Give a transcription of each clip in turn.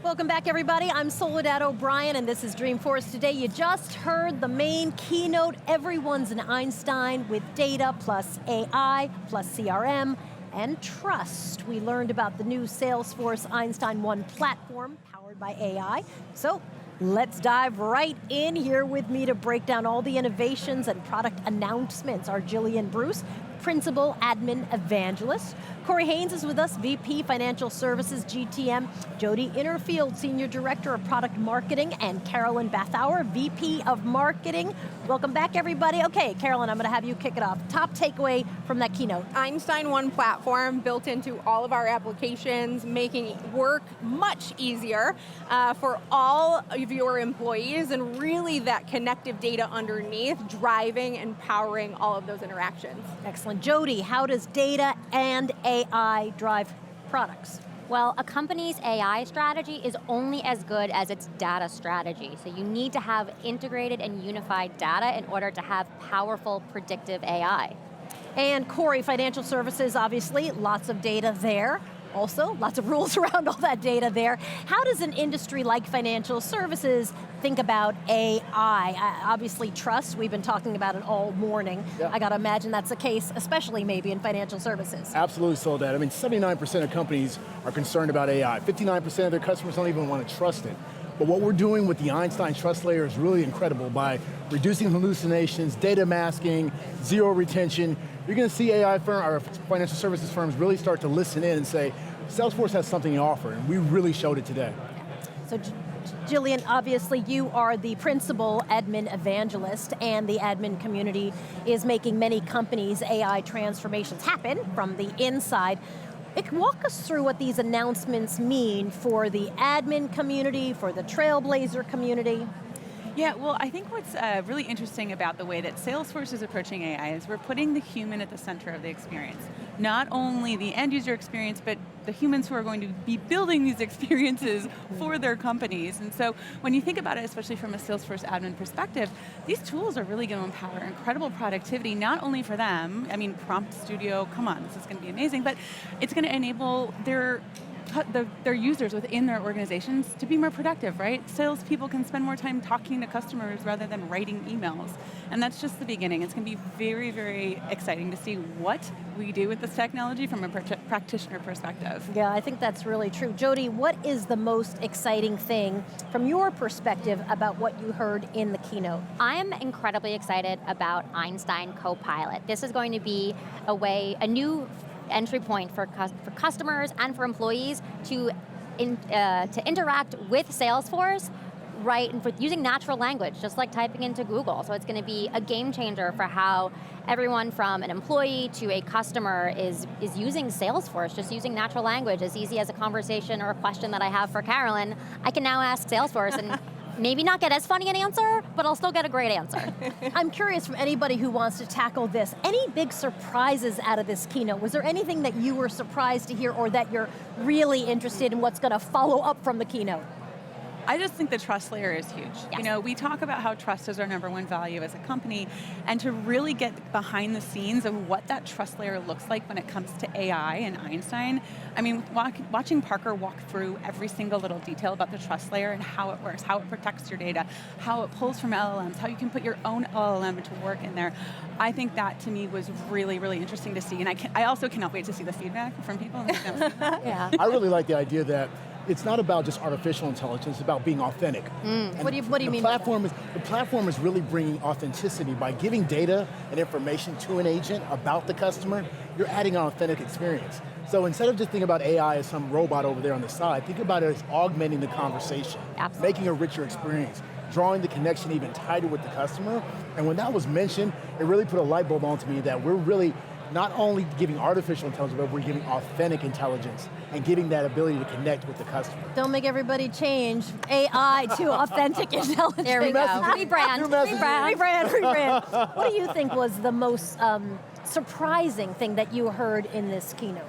Welcome back, everybody. I'm Soledad O'Brien, and this is Dreamforce. Today, you just heard the main keynote. Everyone's an Einstein with data plus AI plus CRM and trust. We learned about the new Salesforce Einstein 1 platform powered by AI. So let's dive right in. Here with me to break down all the innovations and product announcements are Jillian Bruce, Principal Admin Evangelist. Corey Haynes is with us, VP Financial Services, GTM. Jody Innerfield, Senior Director of Product Marketing, and Carolyn Bathauer, VP of Marketing. Welcome back, everybody. Okay, Carolyn, I'm going to have you kick it off. Top takeaway from that keynote. Einstein 1 platform built into all of our applications, making work much easier for all of your employees, and really that connective data underneath driving and powering all of those interactions. Excellent. Jody, how does data and AI drive products? Well, a company's AI strategy is only as good as its data strategy. So you need to have integrated and unified data in order to have powerful predictive AI. And Corey, Financial Services, obviously, lots of data there. Also, lots of rules around all that data there. How does an industry like financial services think about AI? Obviously, trust, we've been talking about it all morning. Yeah. I got to imagine that's the case, especially maybe in financial services. Absolutely, Soledad. I mean, 79% of companies are concerned about AI. 59% of their customers don't even want to trust it. But what we're doing with the Einstein trust layer is really incredible. By reducing hallucinations, data masking, zero retention, you're going to see AI firm, or financial services firms really start to listen in and say, Salesforce has something to offer, and we really showed it today. So Jillian, obviously you are the principal admin evangelist, and the admin community is making many companies' AI transformations happen from the inside. Walk us through what these announcements mean for the admin community, for the Trailblazer community. Yeah, well, I think what's really interesting about the way that Salesforce is approaching AI is we're putting the human at the center of the experience. Not only the end user experience, but the humans who are going to be building these experiences for their companies. And so when you think about it, especially from a Salesforce admin perspective, these tools are really going to empower incredible productivity, not only for them, I mean, Prompt Studio, come on, this is going to be amazing, but it's going to enable their users within their organizations to be more productive, right? Salespeople can spend more time talking to customers rather than writing emails. And that's just the beginning. It's going to be very, very exciting to see what we do with this technology from a practitioner perspective. Yeah, I think that's really true. Jody, what is the most exciting thing from your perspective about what you heard in the keynote? I am incredibly excited about Einstein Copilot. This is going to be a new entry point for customers and for employees to interact with Salesforce, right, and for using natural language, just like typing into Google. So it's going to be a game changer for how everyone from an employee to a customer is using Salesforce, just using natural language. As easy as a conversation or a question that I have for Carolyn, I can now ask Salesforce and maybe not get as funny an answer, but I'll still get a great answer. I'm curious from anybody who wants to tackle this, any big surprises out of this keynote? Was there anything that you were surprised to hear, or that you're really interested in what's going to follow up from the keynote? I just think the trust layer is huge. Yes. You know, we talk about how trust is our #1 value as a company, and to really get behind the scenes of what that trust layer looks like when it comes to AI and Einstein. I mean, watching Parker walk through every single little detail about the trust layer and how it works, how it protects your data, how it pulls from LLMs, how you can put your own LLM to work in there. I think that to me was really, really interesting to see, and I also cannot wait to see the feedback from people. Yeah. I really like the idea that it's not about just artificial intelligence, it's about being authentic. What do you mean? The platform is really bringing authenticity by giving data and information to an agent about the customer. You're adding an authentic experience. So instead of just thinking about AI as some robot over there on the side, think about it as augmenting the conversation, Absolutely. making a richer experience, drawing the connection even tighter with the customer. And when that was mentioned, it really put a light bulb onto me that we're really not only giving artificial intelligence, but we're giving authentic intelligence and giving that ability to connect with the customer. Don't make everybody change AI to authentic intelligence. There we go. Rebrand. What do you think was the most surprising thing that you heard in this keynote?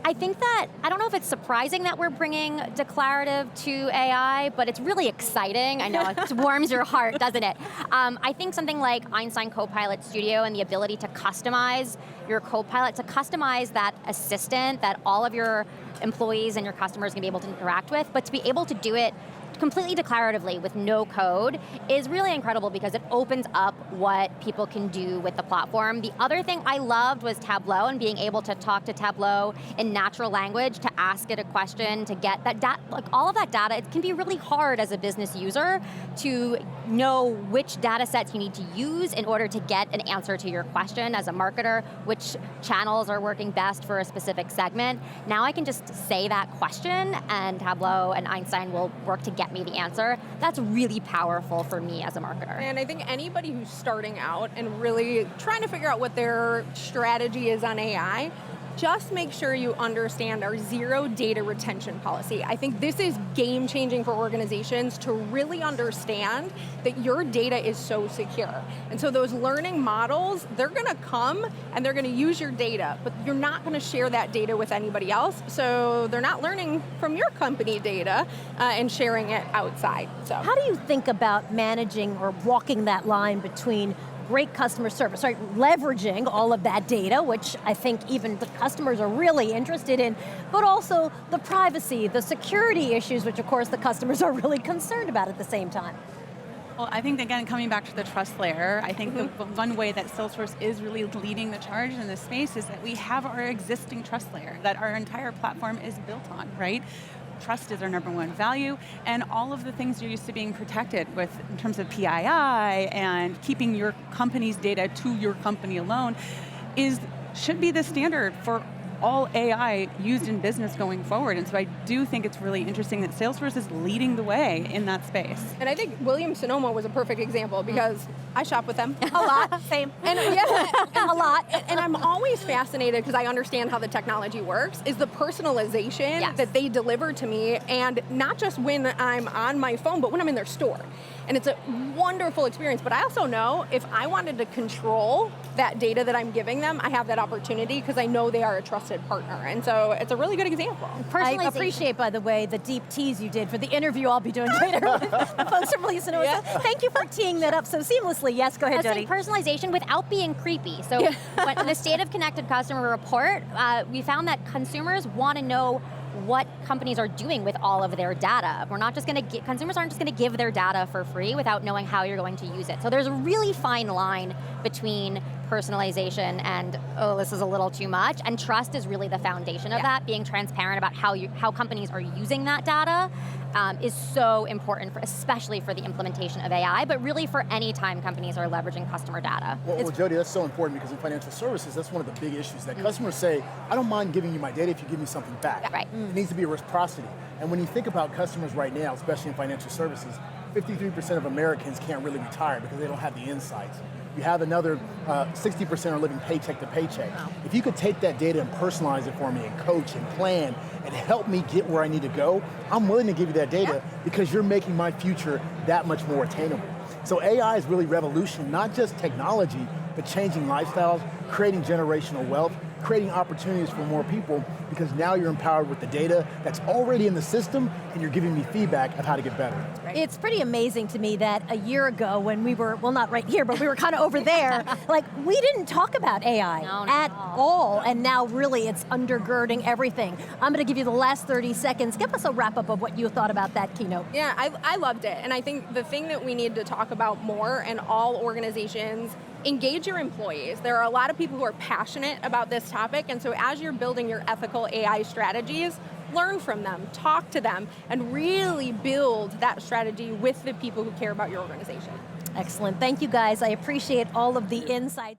I think that, I don't know if it's surprising that we're bringing declarative to AI, but it's really exciting. I know, it warms your heart, doesn't it? I think something like Einstein Copilot Studio and the ability to customize your Copilot, to customize that assistant that all of your employees and your customers can be able to interact with, but to be able to do it completely declaratively with no code is really incredible because it opens up what people can do with the platform. The other thing I loved was Tableau and being able to talk to Tableau in natural language, to ask it a question, to get that data, like all of that data. It can be really hard as a business user to know which data sets you need to use in order to get an answer to your question as a marketer, which channels are working best for a specific segment. Now I can just say that question and Tableau and Einstein will work to get me the answer. That's really powerful for me as a marketer. And I think anybody who's starting out and really trying to figure out what their strategy is on AI, just make sure you understand our zero data retention policy. I think this is game changing for organizations to really understand that your data is so secure. And so those learning models, they're going to come and they're going to use your data, but you're not going to share that data with anybody else. So they're not learning from your company data and sharing it outside. So How do you think about managing or walking that line between great customer service, right? Leveraging all of that data, which I think even the customers are really interested in, but also the privacy, the security issues, which of course the customers are really concerned about at the same time. Well, I think, again, coming back to the trust layer, I think the one way that Salesforce is really leading the charge in this space is that we have our existing trust layer that our entire platform is built on, right? Trust is our number one value, and all of the things you're used to being protected with in terms of PII and keeping your company's data to your company alone should be the standard for all AI used in business going forward. And so I do think it's really interesting that Salesforce is leading the way in that space. And I think Williams-Sonoma was a perfect example because I shop with them a lot. Same. And a lot. And I'm always fascinated because I understand how the technology works, is the personalization that they deliver to me, and not just when I'm on my phone, but when I'm in their store. And it's a wonderful experience, but I also know if I wanted to control that data that I'm giving them, I have that opportunity because I know they are a trusted partner. And so it's a really good example. I appreciate, by the way, the deep tease you did for the interview I'll be doing later with the folks from Williams-Sonoma. Yeah. Thank you for teeing that up so seamlessly. Yes, go ahead, Jody. Personalization without being creepy. So when the State of Connected Customer report, we found that consumers want to know what companies are doing with all of their data. We're not just going to consumers aren't just going to give their data for free without knowing how you're going to use it. So there's a really fine line between personalization and, oh, this is a little too much, and trust is really the foundation of that. Being transparent about how companies are using that data is so important, especially for the implementation of AI, but really for any time companies are leveraging customer data. Well, Jody, that's so important because in financial services, that's one of the big issues that customers say, I don't mind giving you my data if you give me something back. Right. It needs to be a reciprocity. And when you think about customers right now, especially in financial services, 53% of Americans can't really retire because they don't have the insights. You have another 60% are living paycheck to paycheck. Wow. If you could take that data and personalize it for me and coach and plan and help me get where I need to go, I'm willing to give you that data because you're making my future that much more attainable. So AI is really revolution, not just technology, but changing lifestyles, creating generational wealth, creating opportunities for more people, because now you're empowered with the data that's already in the system and you're giving me feedback of how to get better. Right. It's pretty amazing to me that a year ago when we were, well, not right here, but we were kind of over there, like we didn't talk about AI at all, and now really it's undergirding everything. I'm going to give you the last 30 seconds. Give us a wrap up of what you thought about that keynote. Yeah, I loved it, and I think the thing that we need to talk about more in all organizations, engage your employees. There are a lot of people who are passionate about this topic, and so as you're building your ethical AI strategies, learn from them, talk to them, and really build that strategy with the people who care about your organization. Excellent. Thank you guys. I appreciate all of the insights.